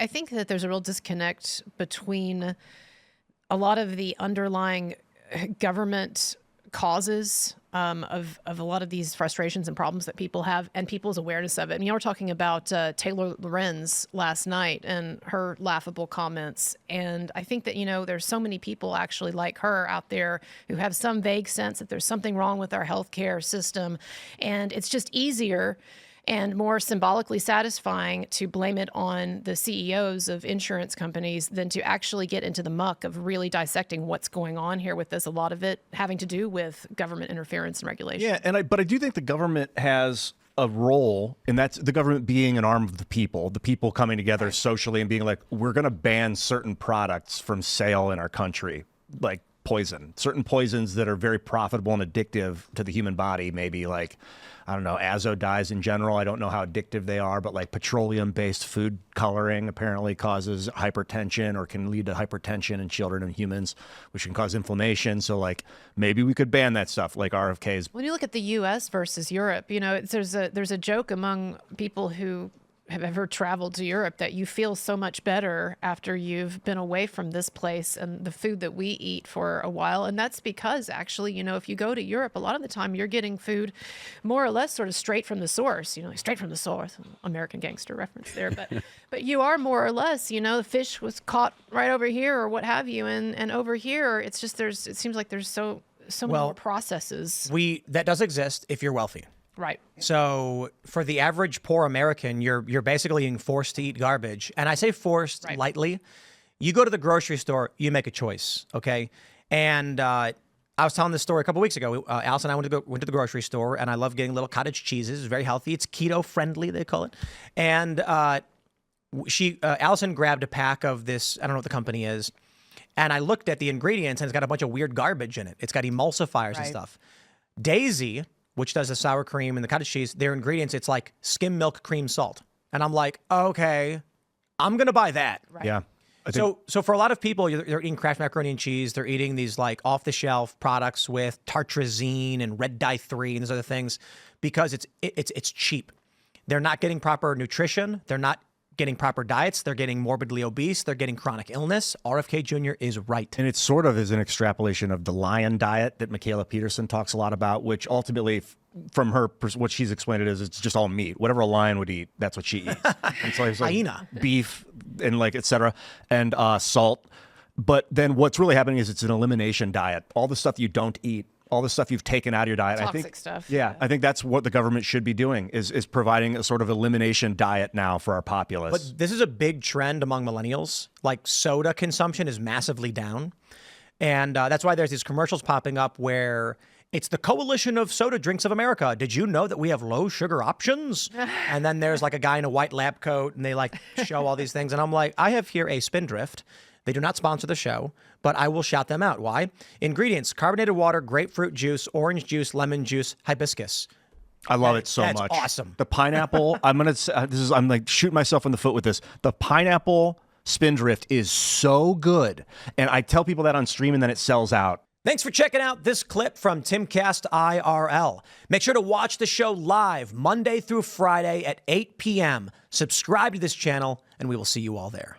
I think that there's a real disconnect between a lot of the underlying government causes of a lot of these frustrations and problems that people have and people's awareness of it. I mean, we're talking about Taylor Lorenz last night and her laughable comments. And I think that, there's so many people actually like her out there who have some vague sense that there's something wrong with our healthcare system. And it's just easier and more symbolically satisfying to blame it on the CEOs of insurance companies than to actually get into the muck of really dissecting what's going on here with this. A lot of it having to do with government interference and regulation. Yeah, but I do think the government has a role, and that's the government being an arm of the people coming together socially and being like, we're going to ban certain products from sale in our country, like certain poisons that are very profitable and addictive to the human body, maybe like, I don't know, azo dyes in general. I don't know how addictive they are, but like petroleum-based food coloring apparently causes hypertension or can lead to hypertension in children and humans, which can cause inflammation. So like maybe we could ban that stuff like RFKs. When you look at the U.S. versus Europe, there's a joke among people who have ever traveled to Europe that you feel so much better after you've been away from this place and the food that we eat for a while. And that's because actually, if you go to Europe, a lot of the time you're getting food more or less sort of straight from the source, straight from the source, American Gangster reference there. But you are more or less, the fish was caught right over here or what have you. And over here, it's just, it seems like there's so many more processes. That does exist if you're wealthy. Right. So for the average poor American, you're basically being forced to eat garbage. And I say forced lightly. You go to the grocery store, you make a choice, okay? And I was telling this story a couple weeks ago. Alice and I went to the grocery store, and I love getting little cottage cheeses. It's very healthy. It's keto friendly, they call it. And Allison grabbed a pack of this, I don't know what the company is, and I looked at the ingredients, and it's got a bunch of weird garbage in it. It's got emulsifiers and stuff. Daisy, which does the sour cream and the cottage cheese, their ingredients, it's like skim milk, cream, salt. And I'm like, okay, I'm going to buy that. Right. Yeah. So for a lot of people, they're eating Kraft macaroni and cheese. They're eating these like off-the-shelf products with tartrazine and red dye 3 and these other things because it's cheap. They're not getting proper nutrition. They're not getting proper diets. They're getting morbidly obese. They're getting chronic illness. RFK Jr. is right. And it sort of is an extrapolation of the lion diet that Michaela Peterson talks a lot about, which ultimately, from her, what she's explained it is, it's just all meat. Whatever a lion would eat, that's what she eats. And so it's like hyena. Beef and like et cetera, and salt. But then what's really happening is it's an elimination diet. All the stuff you don't eat, all the stuff you've taken out of your diet. Toxic stuff. Yeah, I think that's what the government should be doing is providing a sort of elimination diet now for our populace. But this is a big trend among millennials. Like soda consumption is massively down. And that's why there's these commercials popping up where it's the Coalition of Soda Drinks of America. Did you know that we have low sugar options? And then there's like a guy in a white lab coat and they like show all these things. And I'm like, I have here a Spindrift. They do not sponsor the show, but I will shout them out. Why? Ingredients: carbonated water, grapefruit juice, orange juice, lemon juice, hibiscus. I love it so much. That's awesome. The pineapple, I'm like shooting myself in the foot with this. The pineapple Spindrift is so good. And I tell people that on stream and then it sells out. Thanks for checking out this clip from Timcast IRL. Make sure to watch the show live Monday through Friday at 8 p.m. Subscribe to this channel, and we will see you all there.